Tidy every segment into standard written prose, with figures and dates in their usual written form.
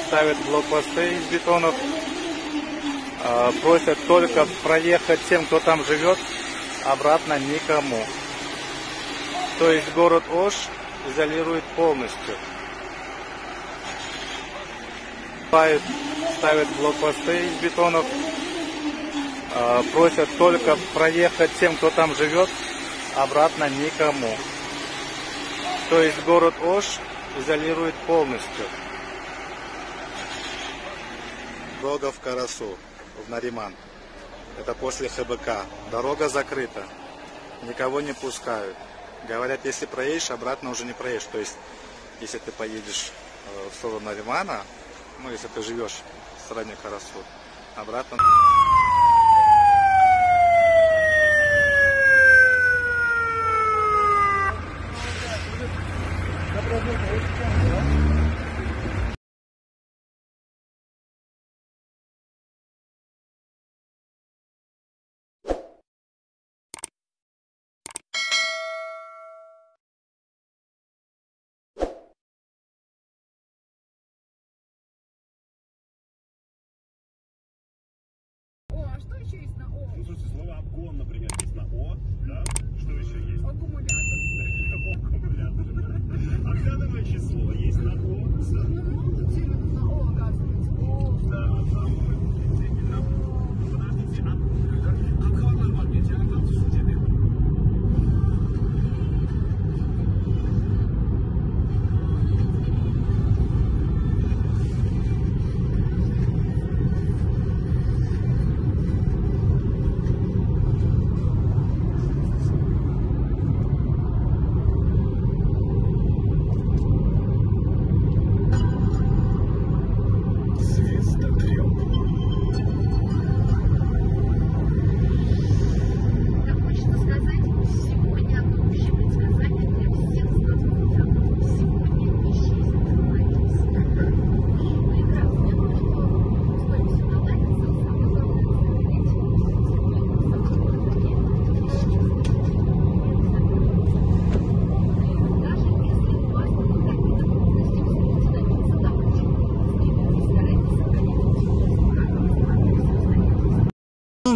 ставят блокпосты из бетонов, просят только проехать тем, кто там живет, обратно никому. То есть город Ош изолирует полностью. Ставят блокпосты из бетонов, просят только проехать тем, кто там живет, обратно никому. То есть город Ош изолирует полностью. Дорога в Карасу, в Нариман. Это после ХБК. Дорога закрыта. Никого не пускают. Говорят, если проедешь, обратно уже не проедешь. То есть, если ты поедешь в сторону Наримана, ну, если ты живешь в стороне Карасу, обратно... Что еще есть на О? Ну, слушайте, слово обгон, например, есть на О, да? Что еще есть? Аккумулятор. Аккумулятор. Оглядывое число есть на О. Ну, много чего на О, оказывается. О, Да, подождите, а колокольный магнит, я там в суде.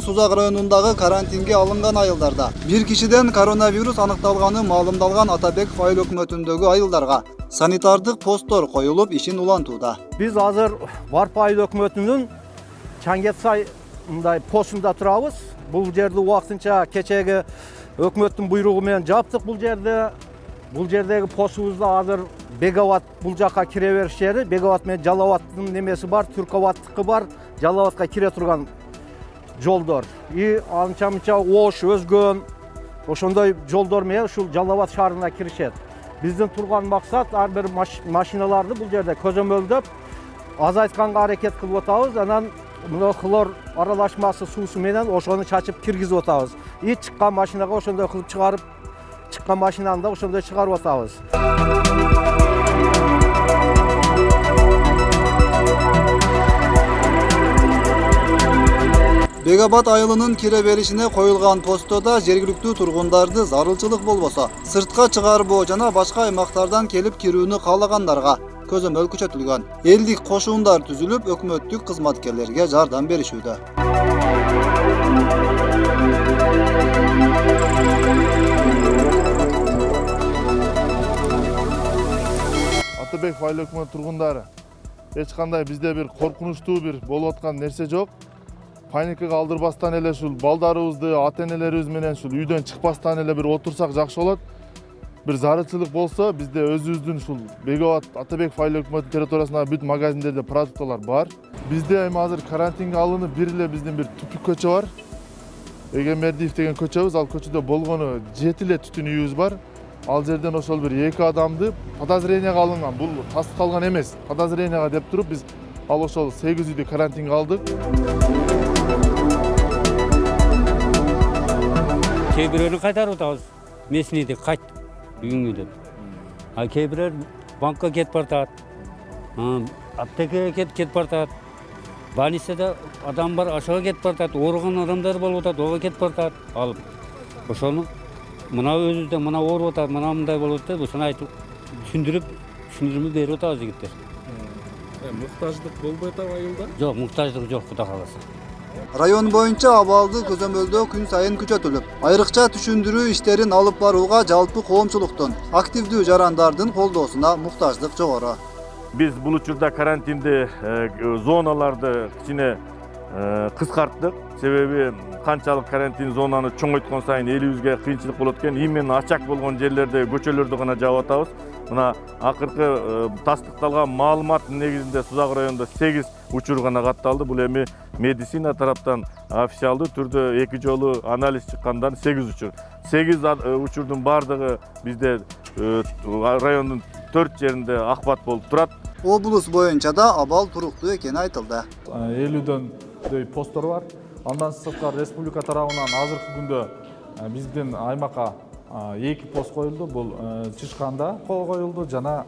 Сузак районундагы карантинге алынган айылдарда бир кишиден коронавирус аныкталганы маалымдалган Атабеков айыл өкмөтүндөгү айылдарга санитардык посттор коюлуп ишин улантууда. Биз азыр Барпа айыл өкмөтүнүн Чаңгетсай мындай постунда турабыз. Бул жерди убактынча кечеги өкмөттүн буйругу менен жаптык бул жерде. Бул жердеги постубузда азыр Беговат бул жака кире бериш жери. Беговат менен Жалалабадтын немеси бар, Түркабаттыкы бар, Жалалабадка кире турган жолдор. И анча-мынча Ош өзгөн ошондой жолдор менен ушул Жалалабад шаарына киришет. Биздин турган максат ар бир машиналарды бул жерде көзөмөлдөп азайтканга аракет кылып атабыз. Анан мына хлор аралашмасы суусу менен ошону чачып киргизип атабыз. И чыккан машинага ошондой кылып чыгарып, чыккан машинаны да ошондой чыгарып атабыз. Бегабад айылынын кире беришине коюлган постода жергиликтүү тургундарды зарылчылык болбосо сыртка чыгарбоо жана башка аймактардан келип кирүүнү каалагандарга көзөмөл күчөтүлгөн. Элдик кошуундар түзүлүп, өкмөттүк кызматкерлерге жардам беришүүдө. Атабеков айыл өкмөт тургундары эч кандай бизде бир коркунучтуу бир болуп аткан нерсе жок. Паникага алдырбастан эле ушул балдарыбызды, ата-энелерибиз менен ушул үйдөн чыкпастан эле бир отурсак жакшы болот. Бир зарылчылык болсо, бизде өзүбүздүн ушул Беговат Атабеков айыл өкмөтүнүн территориясындагы бүт магазиндерде продукталар бар. Бизде эми азыр карантинге алынып бир эле биздин бир түпүк көчө бар. Эгембердиев деген көчөбүз, ал көчөдө болгону 7 эле түтүн үйүбүз бар. Ал жерден ошол бир 2 адамды подозренияга алынган. Бул тастыкталган эмес. Подозренияга деп туруп биз ал ошол 8 үйдү карантинге алдык. Кээ бирөөнү кайтарып атабыз. Местныйды кайт үйүңө деп. А кээ бирөө банкка кетип бартат. Аптекеге кетип бартат. Больницада адам бар, ошого кетип бартат. Ооруган адамдар болуп атат, ого кетип бартат. Алып. Ошону мына өзүбүздө мына ооруп атат, мына мындай болуп атат деп ошону айтып, түшүндүрүп берип атабыз жигиттер. Muhtаждык болбойт айылда? Жок, муктаждыгы жок, Кудай кааласа. Район боюнча абалды көзөмөлдөө күн сайын күчөтүлүп, айрыкча түшүндүрүү иштерин алып барууга жалпы коомчулуктун, активдүү жарандардын колдоосуна муктаждык жогору. Биз бул учурда карантинди зоналарды кичине кыскарттык. Себеби канчалык карантин зонаны чоңойткон сайын элибизге кыйынчылык болот экен. Именно ачак болгон жерлерде көчөлөрдү гана жаап атабыз. Мына акыркы тастыкталган маалыматтын негизинде Сузак районунда 8 учур гана катталды. Бул эми медицина тараптан официалдуу түрдө 2 жолу анализ чыккандан 8 учур. 8 учурдун бардыгы бизде райондун 4 жеринде акбат болуп турат. Облус боюнча да абал туруктуу экени айтылды. 50дөй посттор бар. Андан сырткары республика тарабынан азыркы күндө биздин аймакка 2 пост коюлду. Бул Чышканда коюлду жана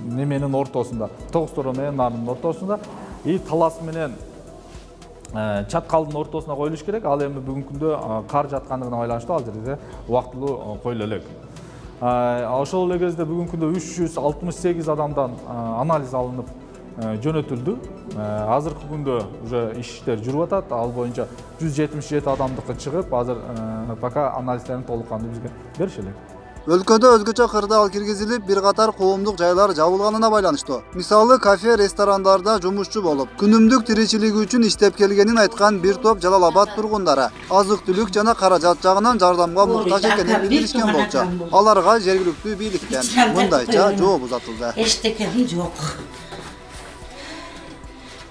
неменин ортосунда, Тогустор менен Нардын ортосунда, Талас менен Чаткалдын ортосуна коюлуш керек. Ал эми бүгүнкү күндө кар жаткандыгына байланыштуу ал жерде убактылуу коюла элек. Ошол эле кезде бүгүнкү күндө 368 адамдан анализ алынып жөнөтүлдү. Азыркы күндө уже иштер жүрүп атат. Ал боюнча 177 адамдыкы чыгып, азыр пока анализдерин толук кандуу бизге беришелек. Өлкөдө өзгөчө кырдаал киргизилип, бир катар коомдук жайлар жабылганына байланыштуу. Мисалы, кафе, ресторандарда жумушчу болуп, күнүмдүк тиричилиги үчүн иштеп келгенин айткан бир топ Жалал Абад тургундары азык-түлүк жана каражат жагынан жардамга муктаж экенин билдиришкен болчу. Аларга жергиликтүү бийликтен мындайча жооп узатылды. Эчтекеним жок.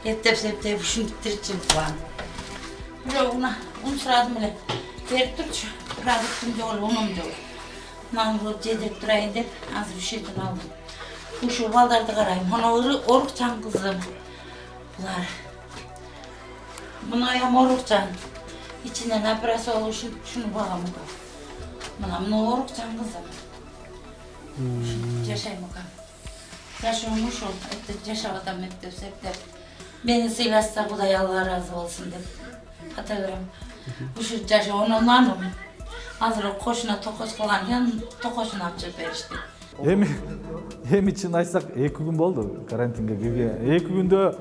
Эптеп ушинтип тиричилик бар. Бирок сурадым эле. Берип турчу. Продуктум жок, унум жок. Маңгыл жедип турайын деп, азыр ушеден алдым. Ушул балдарды карайм. Мына орукчан кызым. Булар. Мына ям орукчан. Ичинен операция болуп шуну багам. Мына орукчан кызым. Жашайм экен. Жашоом ушул, жашап атам эптеп септеп. Мени сыйласа Кудай Алла разы болсун деп ата берем. Ушул жашоонун наным. Азыр кошуна токош кылган экен, токошун алып беришти. Эми чын айтсак 2 күн болду карантинге кирген. 2 күндө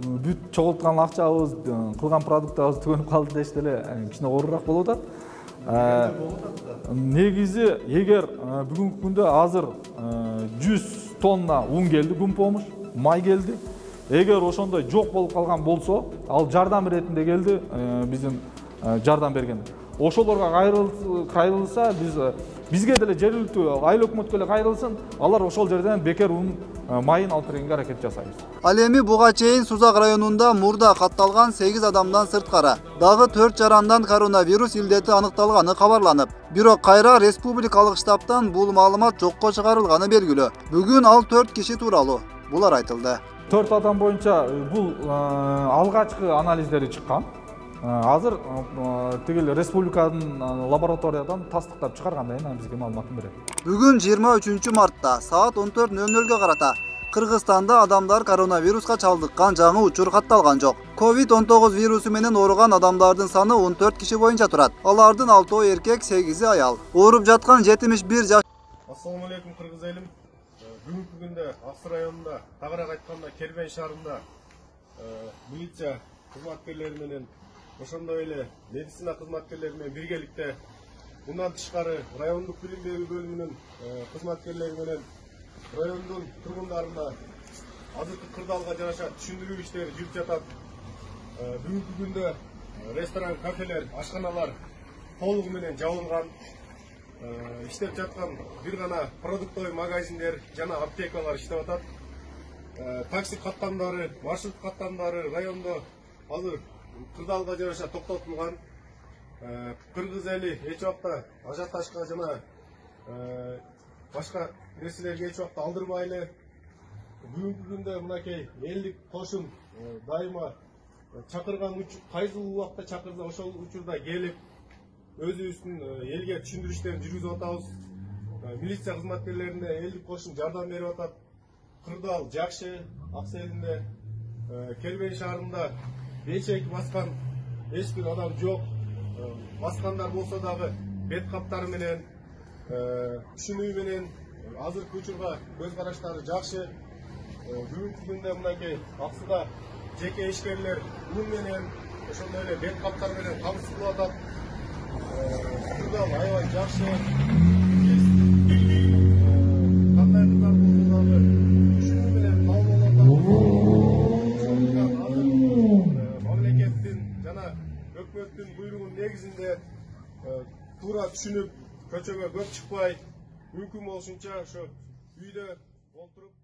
бүт чогулткан акчабыз, кылган продуктабыз түгөнүп калды дешти эле, кичине оорураак болуп атат. Негизи эгер бүгүнкү күндө азыр 100 тонна ун келди, күн помуш, май келди. Эгер ошондой жок болуп калган болсо, ал жардам иретинде келди, биздин жардам берген. Ошолорго кайрылса, бизге деле жергиликтүү айыл өкмөткө эле кайрылсын, алар ошол жерден бекер ун майын алып бергенге аракет жасайбыз. Ал эми буга чейин Сузак районунда мурда катталган 8 адамдан сырткары дагы 4 жарандан коронавирус илдети аныкталганы кабарланып, бирок кайра республикалык штабтан бул маалымат жокко чыгарылганы белгилүү. Бүгүн ал 4 киши тууралуу булар айтылды. 4 адам боюнча бул алгачкы анализдери чыккан. Азыр тигил республиканын лабораториядан тастыктап чыгаргандан кийин бизге маалыматын берет. Бүгүн 23 мартта саат 14:00 карата Кыргызстанда адамдар коронавируска чалдыккан жаңы учур катталган жок. COVID-19 вирусу менен ооруган адамдардын саны 14 киши боюнча турат. Алардын 6 эркек, 8 аял. Ооруп жаткан 71 жаш. Ассаламу алейкум кыргыз элим. Бүгүнкү күндө Аксы районунда, тагыраак айтканда Кербен шаарында милиция кызматкерлери менен ошондой эле медицина кызматкерлери менен биргеликте мындан тышкары райондук билим берүү бөлүмүнүн кызматкерлери менен райондун тургундарына азыркы кырдаалга жараша түшүндүрүү иштери жүрүп жатат. Бүгүнкү күндө ресторан, кафелер, ашканалар толугу менен жабылган. Иштеп жаткан бир гана продуктовый магазиндер жана аптекалар иштеп атат. Такси каттамдары, маршрут каттамдары райондо азыр кырдаалга жараша токтотулган. Кыргыз эли эч убакта ажиотажга жана башка нерселерге эч убакта алдырбайлы. Бүгүнкү күндө мынакей элдик кошун дайыма чакырган кайсы убакта чакырса ошол учурда келип өзүбүздүн элге түшүндүрүү иштерин жүргүзүп атабыз. Милиция кызматкерлерине элдик кошун жардам берип атат. Кырдаал жакшы, Аксы элинде, Кербен шаарында бечек баскан эч бир адам жок. Баскандар болсо дагы бет каптары менен, түшүнүү менен азыркы учурга көз караштары жакшы. бүгүнкү күндө мынакей аксыда жеке ишкерлер ун менен ошондой эле бет каптар менен камсыз кылып атат. Сырдал аябай жакшы. Кандай кыздар болсо дагы түшүнүү менен кабыл болуп атат. Мамлекеттин жана өкмөттүн буйругунун негизинде туура түшүнүп, көчөгө көп чыкпай, мүмкүн болушунча ошо үйдө олтуруп